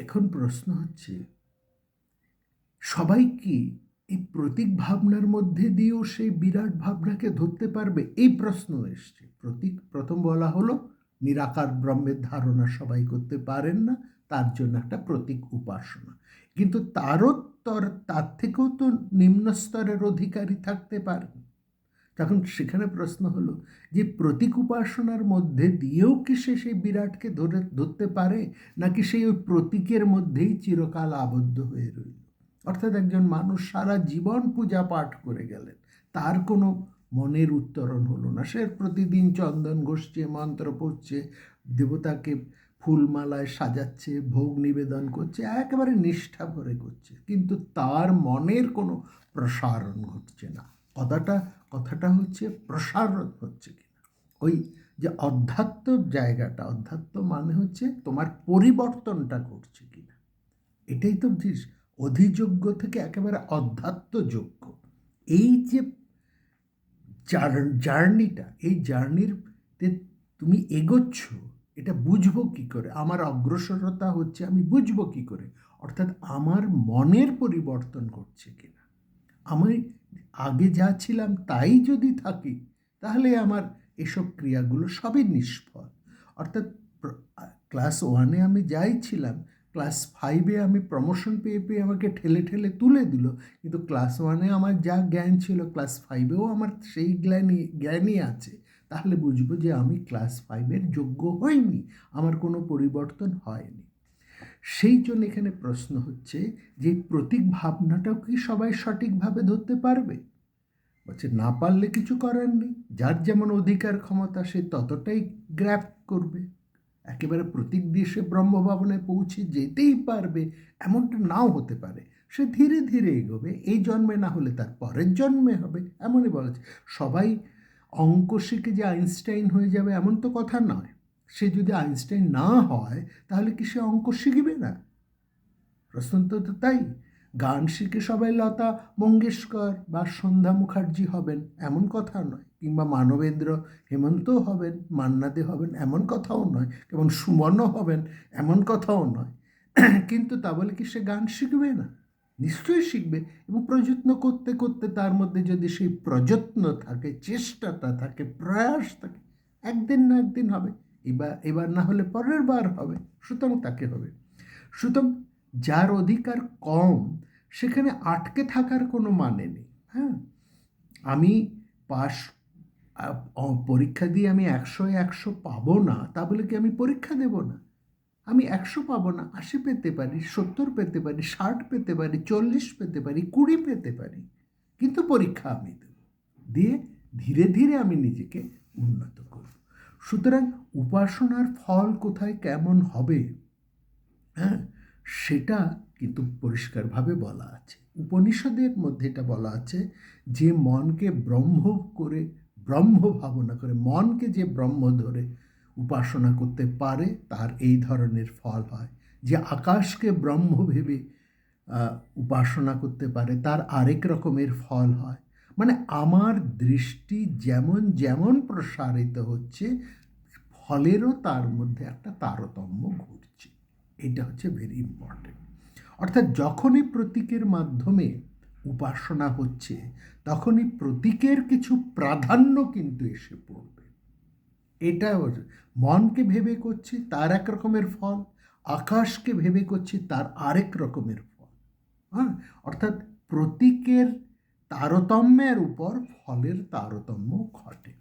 এখন প্রশ্ন হচ্ছে, সবাই কি এই প্রতীক ভাবনার মধ্যে দিয়েও সেই বিরাট ভাবনাকে ধরতে পারবে? এই প্রশ্ন এসছে। প্রতীক, প্রথম বলা হলো নিরাকার ব্রহ্মের ধারণা সবাই করতে পারেন না, তার জন্য একটা প্রতীক উপাসনা। কিন্তু তার থেকেও তো নিম্ন স্তরের অধিকারী থাকতে পারেন। তখন সেখানে প্রশ্ন হলো যে প্রতীক উপাসনার মধ্যে দিয়েও কি সে সেই বিরাটকে ধরতে পারে, নাকি সেই ওই প্রতীকের মধ্যেই চিরকাল আবদ্ধ হয়ে রইল? অর্থাৎ একজন মানুষ সারা জীবন পূজা পাঠ করে গেলেন, তার কোনো মনের উত্তরণ হলো না। সে প্রতিদিন চন্দন ঘষছে, মন্ত্র পড়ছে, দেবতাকে ফুলমালায় সাজাচ্ছে, ভোগ নিবেদন করছে, একেবারে নিষ্ঠা ভরে করছে, কিন্তু তার মনের কোনো প্রসারণ ঘটছে না। কথাটা হচ্ছে প্রসারণ হচ্ছে কিনা, ওই যে অধ্যাত্ম জায়গাটা, অধ্যাত্ম মানে হচ্ছে তোমার পরিবর্তনটা ঘটছে কিনা। এটাই তো অধিযোগ্য থেকে একেবারে অধ্যাত্মযোগ্য। এই যে জার্নিটা, এই জার্নিতে তুমি এগোচ্ছ, এটা বুঝবো কি করে? আমার অগ্রসরতা হচ্ছে, আমি বুঝবো কি করে? অর্থাৎ আমার মনের পরিবর্তন ঘটছে কিনা। আমি আগে যা ছিলাম তাই যদি থাকি, তাহলে আমার এসব ক্রিয়াগুলো সবই নিষ্ফল। অর্থাৎ ক্লাস 1-এ আমি যাই ছিলাম, ক্লাস 5-এ আমি প্রমোশন পেয়ে পেয়ে আমাকে ঠেলে ঠেলে তুলে দিল, কিন্তু ক্লাস 1-এ আমার যা জ্ঞান ছিল ক্লাস 5-এও আমার সেই জ্ঞানই আছে। তাহলে বুঝবো যে আমি ক্লাস 5-এর যোগ্য হইনি, আমার কোনো পরিবর্তন হয়নি। সেই জন্য এখানে প্রশ্ন হচ্ছে যে প্রতীক ভাবনাটাও কি সবাই সঠিকভাবে ধরতে পারবে? বলছে না পারলে কিছু করার নেই, যার যেমন অধিকার ক্ষমতা সে ততটাই গ্র্যাব করবে। একেবারে প্রতীক দিয়ে সে ব্রহ্মভাবনায় পৌঁছে যেতেই পারবে এমনটা নাও হতে পারে। সে ধীরে ধীরে এগোবে, এই জন্মে না হলে তার পরের জন্মে হবে, এমনই বলেছে। সবাই অঙ্ক শিখে যে আইনস্টাইন হয়ে যাবে এমন তো কথা নয়। সে যদি আইনস্টাইন না হয় তাহলে কি সে অঙ্ক শিখবে না? প্রশ্ন তো তাই। গান শিখে সবাই লতা মঙ্গেশকর বা সন্ধ্যা মুখার্জি হবেন এমন কথা নয়, কিংবা মানবেন্দ্র হেমন্তও হবেন, মান্না দে হবেন এমন কথাও নয়, কেমন সুমনও হবেন এমন কথাও নয়। কিন্তু তা বলে কি সে গান শিখবে না? নিশ্চয়ই শিখবে, এবং প্রযত্ন করতে করতে তার মধ্যে যদি সেই প্রযত্ন থাকে, চেষ্টাটা থাকে, প্রয়াস থাকে, একদিন না একদিন হবে। এবার না হলে পরের বার হবে, সুতরাং তাকে হবে। সুতরাং যার অধিকার কম, সেখানে আটকে থাকার কোনো মানে নেই। হ্যাঁ, আমি পাশ পরীক্ষা দিয়ে আমি 100 পাবো না, তা বলে কি আমি পরীক্ষা দেব না? আমি 100 পাবো না, 80 পেতে পারি, 70 পেতে পারি, 60 পেতে পারি, 40 পেতে পারি, 20 পেতে পারি, কিন্তু পরীক্ষা আমি দেব, দিয়ে ধীরে ধীরে আমি নিজেকে উন্নত করব। সুতরাং উপাসনার ফল কোথায় কেমন হবে, হ্যাঁ, সেটা কিন্তু পরিষ্কারভাবে বলা আছে। উপনিষদের মধ্যে এটা বলা আছে যে মনকে ব্রহ্ম ভাবনা করে, মনকে যে ব্রহ্ম ধরে উপাসনা করতে পারে তার এই ধরনের ফল হয়। যে আকাশকে ব্রহ্ম ভেবে উপাসনা করতে পারে তার আরেক রকমের ফল হয়। মানে আমার দৃষ্টি যেমন যেমন প্রসারিত হচ্ছে, ফলেরও তার মধ্যে একটা তারতম্য ঘটছে। এটা হচ্ছে ভেরি ইম্পর্টেন্ট। অর্থাৎ যখনই প্রতীকের মাধ্যমে উপাসনা হচ্ছে, তখনই প্রতীকের কিছু প্রাধান্য কিন্তু এসে পড়বে। এটা মনকে ভেবে করছি তার এক রকমের ফল, আকাশকে ভেবে করছি তার আরেক রকমের ফল। হ্যাঁ, অর্থাৎ প্রতীকের তারতম্যের উপর ফলের তারতম্য ঘটে।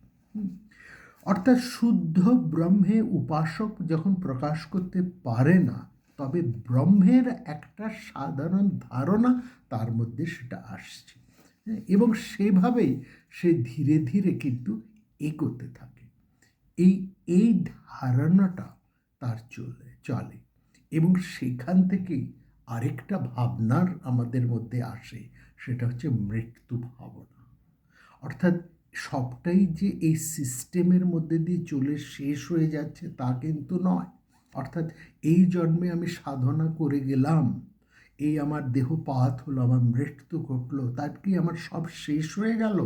অর্থাৎ শুদ্ধ ব্রহ্মে উপাসক যখন প্রকাশ করতে পারে না, তবে ব্রহ্মের একটা সাধারণ ধারণা তার মধ্যে সেটা আসছে, এবং সেভাবেই সে ধীরে ধীরে কিন্তু এগোতে থাকে। এই ধারণাটা তার চলে, এবং সেখান থেকেই আরেকটা ভাবনার আমাদের মধ্যে আসে, সেটা হচ্ছে মৃত্যু ভাবনা। অর্থাৎ সবটাই যে এই সিস্টেমের মধ্যে দিয়ে চলে শেষ হয়ে যাচ্ছে তা কিন্তু নয়। অর্থাৎ এই জন্মে আমি সাধনা করে গেলাম, এই আমার দেহপাত হলো, আমার মৃত্যু ঘটলো, তার কি আমার সব শেষ হয়ে গেল?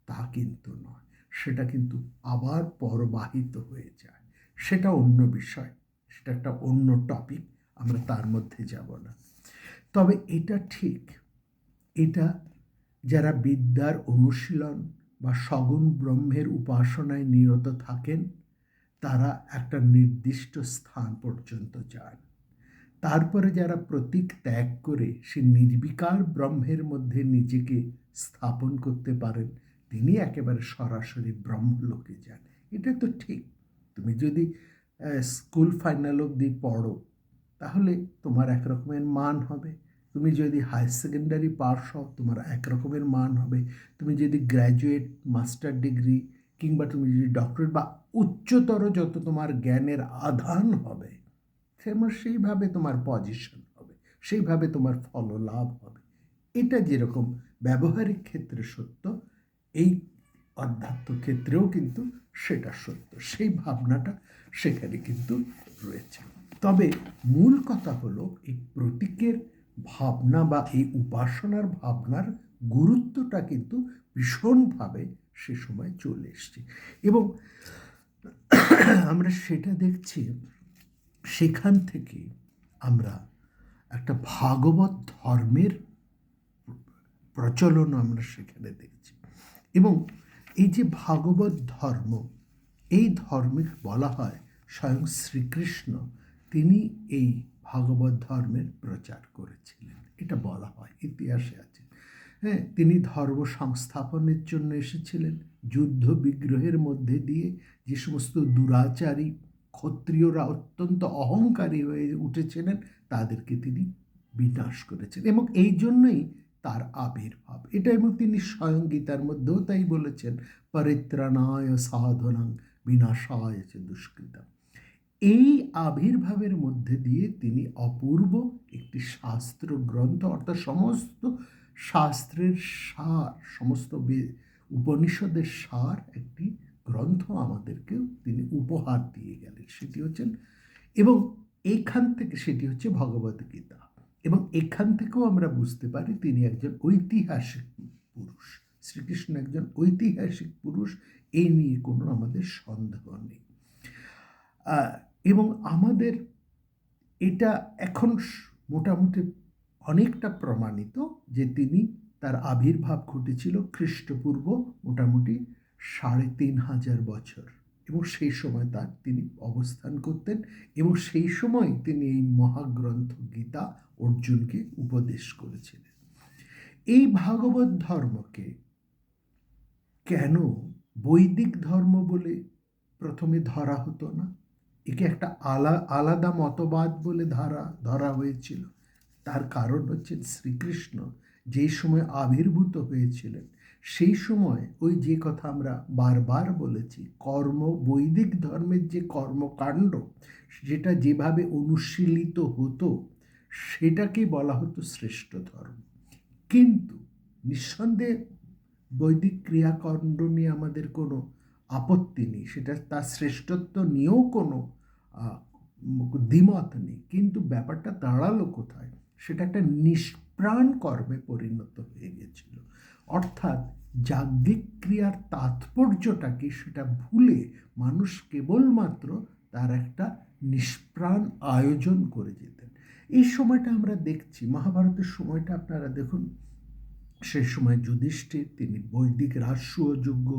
তা কিন্তু নয়। সেটা কিন্তু আবার পরবাহিত হয়ে যায়, সেটা অন্য বিষয়, সেটা একটা অন্য টপিক, আমরা তার মধ্যে যাব না। তবে এটা ঠিক, এটা যারা বিদ্যার অনুশীলন বা সগুণ ব্রহ্মের উপাসনায় নিরত থাকেন তারা একটা নির্দিষ্ট স্থান পর্যন্ত যান। তারপরে যারা প্রতীক ত্যাগ করে সে নির্বিকার ব্রহ্মের মধ্যে নিজেকে স্থাপন করতে পারেন তিনি একেবারে সরাসরি ব্রহ্মলোকে যান। এটা তো ঠিক। তুমি যদি স্কুল ফাইনাল অবধি পড়ো তাহলে তোমার এক রকমের মান হবে, তুমি যদি হায়ার সেকেন্ডারি পাস হও তোমার এক রকমের মান হবে, তুমি যদি গ্র্যাজুয়েট মাস্টার ডিগ্রি কিংবা তুমি যদি ডক্টরেট বা উচ্চতর যত তোমার জ্ঞানের আধান হবে সেইভাবে তোমার পজিশন হবে, সেইভাবে তোমার ফললাভ হবে। এটা যেরকম ব্যবহারিক ক্ষেত্রে সত্য, এই অধ্যাত্ম ক্ষেত্রেও কিন্তু সেটা সত্য, সেই ভাবনাটা সেখানে কিন্তু রয়েছে। তবে মূল কথা হলো এই প্রতীকের ভাবনা বা এই উপাসনার ভাবনার গুরুত্বটা কিন্তু ভীষণভাবে সে সময় চলে এসছে এবং আমরা সেটা দেখছি। সেখান থেকে আমরা একটা ভাগবত ধর্মের প্রচলন আমরা সেখানে দেখছি এবং এই যে ভাগবত ধর্ম, এই ধর্মে বলা হয় স্বয়ং শ্রীকৃষ্ণ তিনি এই ভাগবত ধর্মের প্রচার করেছিলেন, এটা বলা হয়, ইতিহাসে আছে। হ্যাঁ, তিনি ধর্ম সংস্থাপনের জন্য এসেছিলেন, যুদ্ধ বিগ্রহের মধ্যে দিয়ে যে সমস্ত দুরাচারী ক্ষত্রিয়রা অত্যন্ত অহংকারী হয়ে উঠেছিলেন তাদেরকে তিনি বিনাশ করেছেন এবং এই জন্যই তার আবির্ভাব এটা। এবং তিনি স্বয়ং গীতার মধ্যেও তাই বলেছেন, পরিত্রাণায় সাধনাং বিনাশায় চ দুষ্কৃতম। এই আবির্ভাবের মধ্যে দিয়ে তিনি অপূর্ব একটি শাস্ত্র গ্রন্থ অর্থাৎ সমস্ত শাস্ত্রের সার, সমস্ত উপনিষদের সার একটি গ্রন্থ আমাদেরকেও তিনি উপহার দিয়ে গেলেন, সেটি হচ্ছেন এবং এইখান থেকে সেটি হচ্ছে ভগবদ্গীতা। এবং এখান থেকেও আমরা বুঝতে পারি তিনি একজন ঐতিহাসিক পুরুষ, শ্রীকৃষ্ণ একজন ঐতিহাসিক পুরুষ, এই নিয়ে কোনো আমাদের সন্দেহ নেই। এবং আমাদের এটা এখন মোটামুটি অনেকটা প্রমাণিত যে তিনি তার আবির্ভাব ঘটেছিল খ্রিস্টপূর্ব মোটামুটি ৩,৫০০ বছর এবং সেই সময় তিনি অবস্থান করতেন এবং সেই সময় তিনি এই মহাগ্রন্থ গীতা অর্জুনকে উপদেশ করেছিলেন। এই ভাগবত ধর্মকে কেন বৈদিক ধর্ম বলে প্রথমে ধরা হতো না, একে একটা আলাদা মতবাদ বলে ধরা হয়েছিল? তার কারণ হচ্ছে শ্রীকৃষ্ণ যেই সময় আবির্ভূত হয়েছিলেন সেই সময় ওই যে কথা আমরা বারবার বলেছি, বৈদিক ধর্মের যে কর্মকাণ্ড যেটা যেভাবে অনুশীলিত হতো সেটাকে বলা হতো শ্রেষ্ঠ ধর্ম। কিন্তু নিঃসন্দেহে বৈদিক ক্রিয়াকাণ্ড নিয়ে আমাদের কোনো আপত্তি নেই, সেটা তার শ্রেষ্ঠত্ব নিয়েও কোনো দ্বিমত নেই, কিন্তু ব্যাপারটা দাঁড়ালো কোথায়? সেটা একটা নিষ্প্রাণ কর্মে পরিণত হয়ে গেছিল। অর্থাৎ যাজ্ঞিক ক্রিয়ার তাৎপর্যটাকে সেটা ভুলে মানুষ কেবলমাত্র তার একটা নিষ্প্রাণ আয়োজন করে যেতেন। এই সময়টা আমরা দেখছি, মহাভারতের সময়টা আপনারা দেখুন, সেই সময় যুধিষ্ঠির তিনি বৈদিক রাজসূয় যজ্ঞ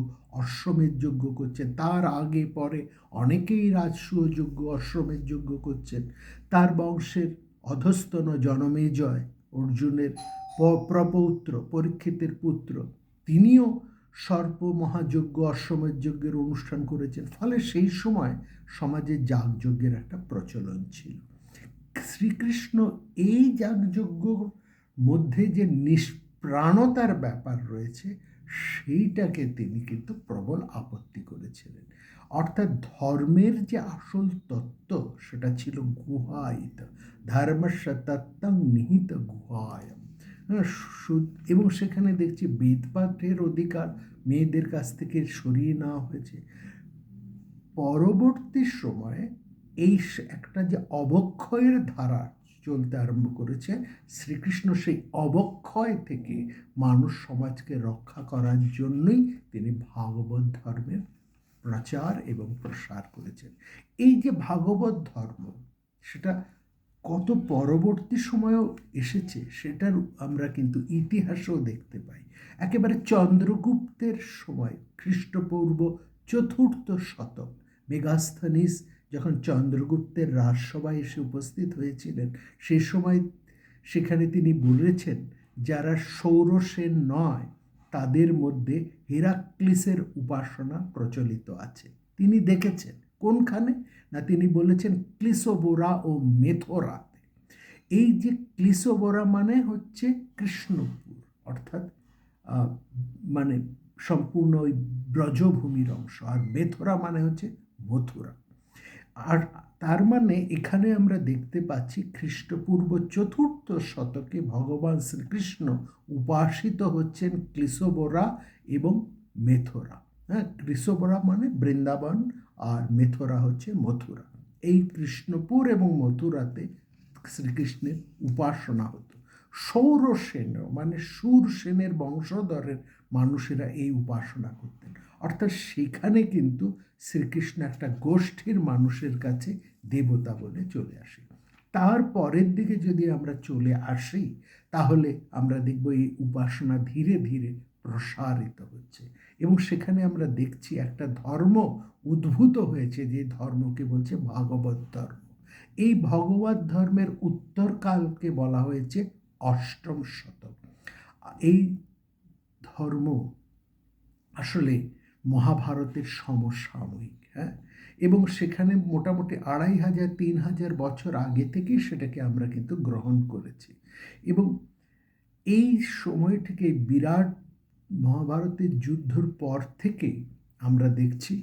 অশ্বমেধ যজ্ঞ করছেন, তার আগে পরে অনেকেই রাজসূয় যজ্ঞ অশ্বমেধ যজ্ঞ করছেন। তার বংশের অধস্তন জনমেজয় অর্জুনের প্রপৌত্র পরীক্ষিতের পুত্র, তিনিও সর্প মহাযজ্ঞ অশ্বমেধ যজ্ঞের অনুষ্ঠান করেছেন। ফলে সেই সময় সমাজে যাগযজ্ঞের একটা প্রচলন ছিল। শ্রীকৃষ্ণ এই যাগযজ্ঞর মধ্যে যে প্রাণতার ব্যাপার রয়েছে সেইটাকে তিনি কিন্তু প্রবল আপত্তি করেছিলেন। অর্থাৎ ধর্মের যে আসল তত্ত্ব সেটা ছিল গুহায়িত, ধর্মস্য তত্ত্বং নিহিত গুহায়ম। হ্যাঁ, এবং সেখানে দেখছি বেদ পাঠের অধিকার মেয়েদের কাছ থেকে সরিয়ে নেওয়া হয়েছে। পরবর্তী সময়ে এই একটা যে অবক্ষয়ের ধারা চলতে আরম্ভ করেছে, শ্রীকৃষ্ণ সেই অবক্ষয় থেকে মানুষ সমাজকে রক্ষা করার জন্যই তিনি ভাগবত ধর্মের প্রচার এবং প্রসার করেছেন। এই যে ভাগবত ধর্ম, সেটা কত পরবর্তী সময়েও এসেছে সেটার আমরা কিন্তু ইতিহাসেও দেখতে পাই। একেবারে চন্দ্রগুপ্তের সময় খ্রিস্টপূর্ব 4th শতক মেগাস্থানিস যখন চন্দ্রগুপ্তের রাজসভায় এসে উপস্থিত হয়েছিলেন, সে সময় সেখানে তিনি বলেছেন যারা সৌরসেন নয় তাদের মধ্যে হেরাক্লিসের উপাসনা প্রচলিত আছে। তিনি দেখেছেন কোনখানে, না তিনি বলেছেন ক্লিসোবোরা ও মেথোরাতে। এই যে ক্লিসোবোরা মানে হচ্ছে কৃষ্ণপুর, অর্থাৎ মানে সম্পূর্ণ ওই ব্রজভূমির অংশ, আর মেথোরা মানে হচ্ছে মথুরা। আর তার মানে এখানে আমরা দেখতে পাচ্ছি খ্রিস্টপূর্ব 4th শতকে ভগবান শ্রীকৃষ্ণ উপাসিত হচ্ছেন ক্লিসোবোরা এবং মেথোরা। হ্যাঁ, ক্লিসোবোরা মানে বৃন্দাবন আর মেথোরা হচ্ছে মথুরা। এই কৃষ্ণপুর এবং মথুরাতে শ্রীকৃষ্ণের উপাসনা হতো। সৌরসেন মানে সুরসেনের বংশধরের মানুষেরা এই উপাসনা করতেন। অর্থাৎ সেখানে কিন্তু শ্রীকৃষ্ণ একটা গোষ্ঠীর মানুষের কাছে দেবতা বলে চলে আসে। তার পরের দিকে যদি আমরা চলে আসি তাহলে আমরা দেখব এই উপাসনা ধীরে ধীরে প্রসারিত হচ্ছে এবং সেখানে আমরা দেখছি একটা ধর্ম উদ্ভূত হয়েছে, যে ধর্মকে বলছে ভাগবত ধর্ম। এই ভগবত ধর্মের উত্তরকালকে বলা হয়েছে 8ম শতক। এই ধর্ম আসলে মহাভারতের সমসাময়িক। হ্যাঁ, এবং সেখানে মোটামুটি 2500-3000 বছর আগে থেকেই সেটাকে আমরা কিন্তু গ্রহণ করেছি এবং এই সময় থেকে বিরাট মহাভারতের যুদ্ধর পর থেকে আমরা দেখছি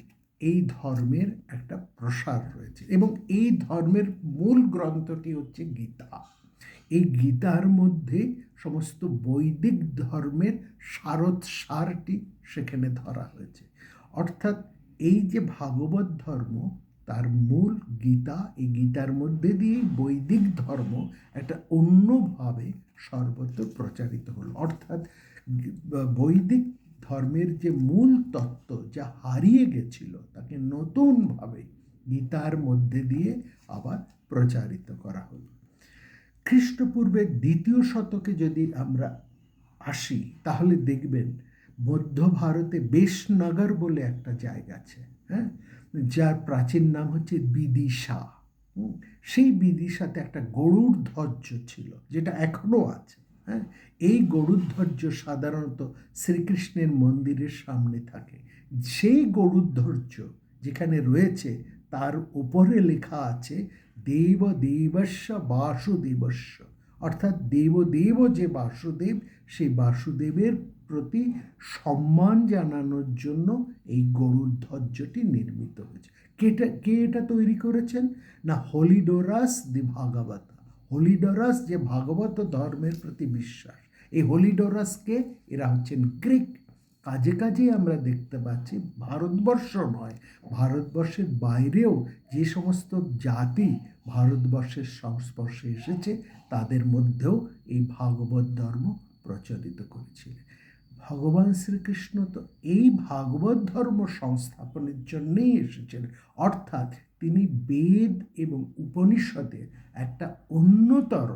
এই ধর্মের একটা প্রসার রয়েছে এবং এই ধর্মের মূল গ্রন্থটি হচ্ছে গীতা। এই গীতার মধ্যে সমস্ত বৈদিক ধর্মের সারটি সেখানে ধরা হয়েছে। অর্থাৎ এই যে ভাগবত ধর্ম, তার মূল গীতা, এই গীতার মধ্যে দিয়ে বৈদিক ধর্ম একটা অন্যভাবে সর্বত্র প্রচারিত হলো। অর্থাৎ বৈদিক ধর্মের যে মূল তত্ত্ব যা হারিয়ে গেছিল তাকে নতুনভাবে গীতার মধ্যে দিয়ে আবার প্রচারিত করা হলো। খ্রিস্টপূর্বের 2য় শতকে যদি আমরা আসি তাহলে দেখবেন মধ্য ভারতে বেশনগর বলে একটা জায়গা আছে, হ্যাঁ, যার প্রাচীন নাম হচ্ছে বিদিশা। সেই বিদিশাতে একটা গরুড় ধ্বজ ছিল, যেটা এখনও আছে। হ্যাঁ, এই গরুড় ধ্বজ সাধারণত শ্রীকৃষ্ণের মন্দিরের সামনে থাকে। সেই গরুড় ধ্বজ যেখানে রয়েছে তার উপরে লেখা আছে দেব দেবস্য বাসুদেবস্য, অর্থাৎ দেবদেব যে বাসুদেব, সেই বাসুদেবের প্রতি সম্মান জানানোর জন্য এই গরুড় ধ্বজটি নির্মিত হয়েছে। কে এটা তৈরি করেছেন, না হলিডোরাস দি ভাগবত। হলিডোরাস যে ভাগবত ধর্মের প্রতি বিশ্বাস, এই হলিডোরাসকে, এরা হচ্ছেন গ্রিক। কাজে কাজে আমরা দেখতে পাচ্ছি ভারতবর্ষ নয়, ভারতবর্ষের বাইরেও যে সমস্ত জাতি ভারতবর্ষের সংস্পর্শে এসেছে তাদের মধ্যেও এই ভাগবত ধর্ম প্রচলিত করেছিলেন। ভগবান শ্রীকৃষ্ণ তো এই ভাগবত ধর্ম সংস্থাপনের জন্যই এসেছিলেন। অর্থাৎ তিনি বেদ এবং উপনিষদের একটা অন্যতর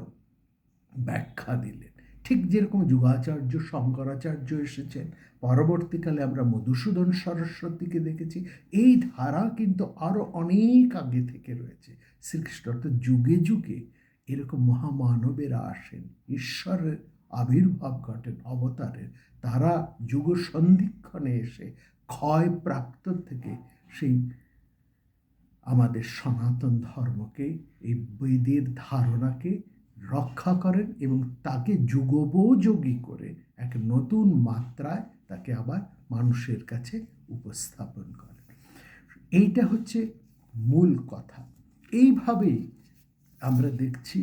ব্যাখ্যা দিলেন। ঠিক যেরকম যুগাচার্য শঙ্করাচার্য এসেছেন, পরবর্তীকালে আমরা মধুসূদন সরস্বতীকে দেখেছি। এই ধারা কিন্তু আরও অনেক আগে থেকে রয়েছে। শ্রীকৃষ্ণ অর্থাৎ যুগে যুগে এরকম মহামানবেরা আসেন, ঈশ্বরের আবির্ভাব ঘটেন অবতারের, তারা যুগ সন্ধিক্ষণে এসে ক্ষয় প্রাপ্ত থেকে সেই আমাদের সনাতন ধর্মকে, এই বেদের ধারণাকে রক্ষা করেন এবং তাকে যুগোপযোগী করে এক নতুন মাত্রায় তাকে আবার মানুষের কাছে উপস্থাপন করেন। এইটা হচ্ছে মূল কথা। এইভাবেই আমরা দেখছি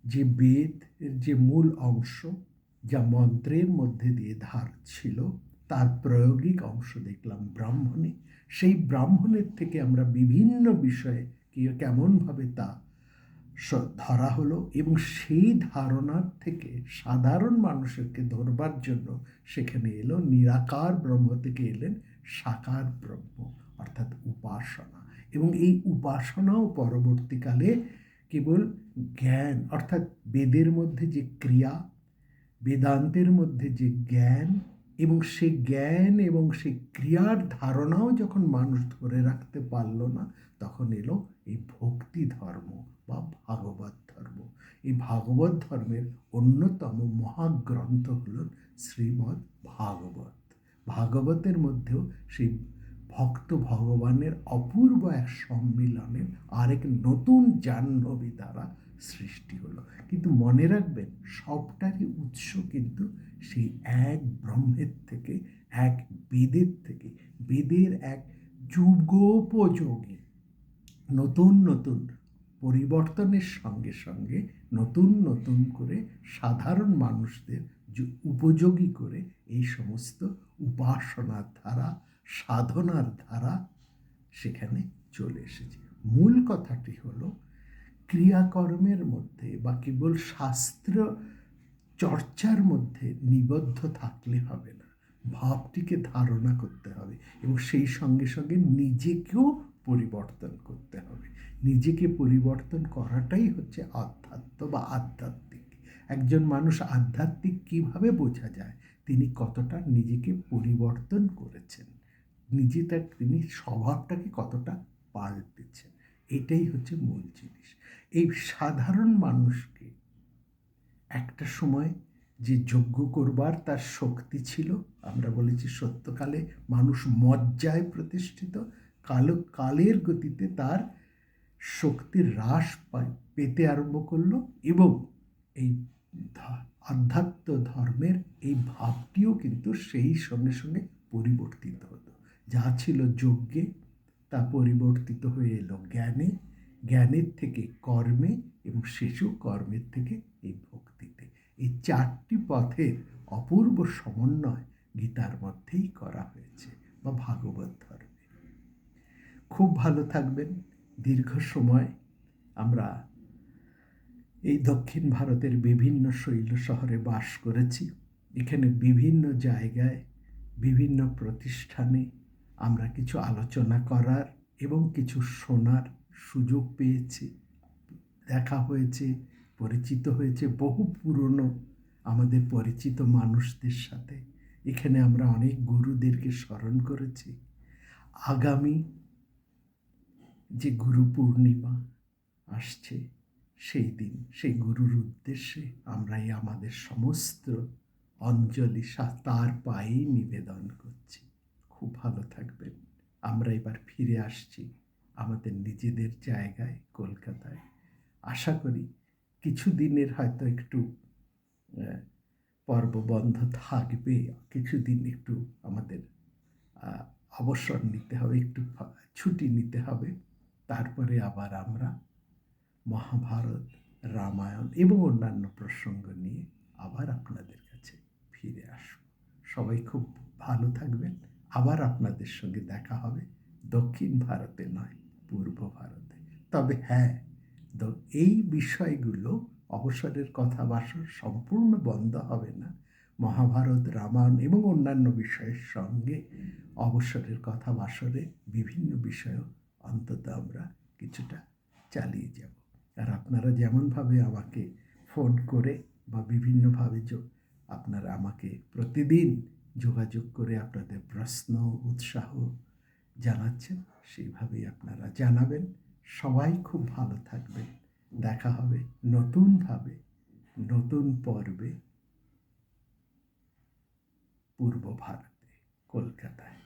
যে বেদের যে মূল অংশ যা মন্ত্রের মধ্যে দিয়ে ধার ছিল, তার প্রায়োগিক অংশ দেখলাম ব্রাহ্মণে। সেই ব্রাহ্মণের থেকে আমরা বিভিন্ন বিষয়ে কেমনভাবে তা ধরা হলো, এবং সেই ধারণার থেকে সাধারণ মানুষকে ধরবার জন্য সেখানে এলো নিরাকার ব্রহ্ম থেকে এলেন সাকার ব্রহ্ম, অর্থাৎ উপাসনা। এবং এই উপাসনাও পরবর্তীকালে কেবল জ্ঞান, অর্থাৎ বেদের মধ্যে যে ক্রিয়া, বেদান্তের মধ্যে যে জ্ঞান, এবং সেই জ্ঞান এবং সেই ক্রিয়ার ধারণাও যখন মানুষ ধরে রাখতে পারল না, তখন এলো এই ভক্তি ধর্ম বা ভাগবত ধর্ম। এই ভাগবত ধর্মের অন্যতম মহাগ্রন্থ হল শ্রীমদ্ ভাগবত। ভাগবতের মধ্যেও সেই ভক্ত ভগবানের অপূর্ব এক সম্মিলনের আরেক নতুন জাহ্নবী দ্বারা সৃষ্টি হলো। কিন্তু মনে রাখবেন, সবটারই উৎস কিন্তু সেই এক ব্রহ্মের থেকে, এক বেদের থেকে। বেদের এক যুগোপযোগী নতুন নতুন পরিবর্তনের সঙ্গে সঙ্গে নতুন নতুন করে সাধারণ মানুষদের উপযোগী করে এই সমস্ত উপাসনার ধারা, সাধনার ধারা সেখানে চলে এসেছে। মূল কথাটি হলো, ক্রিয়াকর্মের মধ্যে বা কেবল শাস্ত্র চর্চার মধ্যে নিবদ্ধ থাকলে হবে না, ভাবটিকে ধারণা করতে হবে এবং সেই সঙ্গে সঙ্গে নিজেকেও পরিবর্তন করতে হবে। নিজেকে পরিবর্তন করাটাই হচ্ছে আধ্যাত্ম বা আধ্যাত্মিক। একজন মানুষ আধ্যাত্মিক কিভাবে বোঝা যায়? তিনি কতটা নিজেকে পরিবর্তন করেছেন, তিনি স্বভাবটাকে কতটা পাল্টেছেন, এটাই হচ্ছে মূল জিনিস। এই সাধারণ মানুষকে একটা সময় যে যজ্ঞ করবার তার শক্তি ছিল, আমরা বলেছি সত্যকালে মানুষ মজ্জায় প্রতিষ্ঠিত, কালের গতিতে তার শক্তির হ্রাস পেতে আরম্ভ করলো, এবং এই আধ্যাত্ম ধর্মের এই ভাবটিও কিন্তু সেই সঙ্গে সঙ্গে পরিবর্তিত হতো। যা ছিল যজ্ঞে তা পরিবর্তিত হয়ে এলো জ্ঞানে, জ্ঞানের থেকে কর্মে, এবং শেষও কর্মের থেকে এই ভক্তিতে। এই চারটি পথের অপূর্ব সমন্বয় গীতার মধ্যেই করা হয়েছে বা ভাগবত ধর্মে। খুব ভালো থাকবেন। দীর্ঘ সময় আমরা এই দক্ষিণ ভারতের বিভিন্ন শৈল শহরে বাস করেছি। এখানে বিভিন্ন জায়গায়, বিভিন্ন প্রতিষ্ঠানে আমরা কিছু আলোচনা করার এবং কিছু শোনার সুযোগ পেয়েছি, দেখা হয়েছে, পরিচিত হয়েছে বহু পুরনো আমাদের পরিচিত মানুষদের সাথে। এখানে আমরা অনেক গুরুদেরকে স্মরণ করেছি। আগামী যে গুরু পূর্ণিমা আসছে, সেই দিন সেই গুরুর উদ্দেশ্যে আমরাই আমাদের সমস্ত অঞ্জলি তার পায়েই নিবেদন করছি। খুব ভালো থাকবেন। আমরা এবার ফিরে আসছি আমাদের নিজেদের জায়গায়, কলকাতায়। আশা করি কিছুদিনের হয়তো একটু পর্ব বন্ধ থাকবে, কিছুদিন একটু আমাদের অবসর নিতে হবে, একটু ছুটি নিতে হবে। তারপরে আবার আমরা মহাভারত, রামায়ণ এবং অন্যান্য প্রসঙ্গ নিয়ে আবার আপনাদের কাছে ফিরে আসব। সবাই খুব ভালো থাকবেন। আবার আপনাদের সঙ্গে দেখা হবে দক্ষিণ ভারতে নয়, পূর্ব ভারতে। তবে হ্যাঁ, এই বিষয়গুলো অবসরের কথাবাসর সম্পূর্ণ বন্ধ হবে না। মহাভারত, রামায়ণ এবং অন্যান্য বিষয়ের সঙ্গে অবসরের কথাবাসরে বিভিন্ন বিষয়ও অন্তত আমরা কিছুটা চালিয়ে যাব। আর আপনারা যেমনভাবে আমাকে ফোন করে বা বিভিন্নভাবে আপনারা আমাকে প্রতিদিন যোগাযোগ করে আপনাদের প্রশ্ন, উৎসাহ জানাচ্ছেন, সেইভাবেই আপনারা জানাবেন। সবাই খুব ভালো থাকবেন। দেখা হবে নতুনভাবে, নতুন পর্বে, পূর্ব ভারতে, কলকাতায়।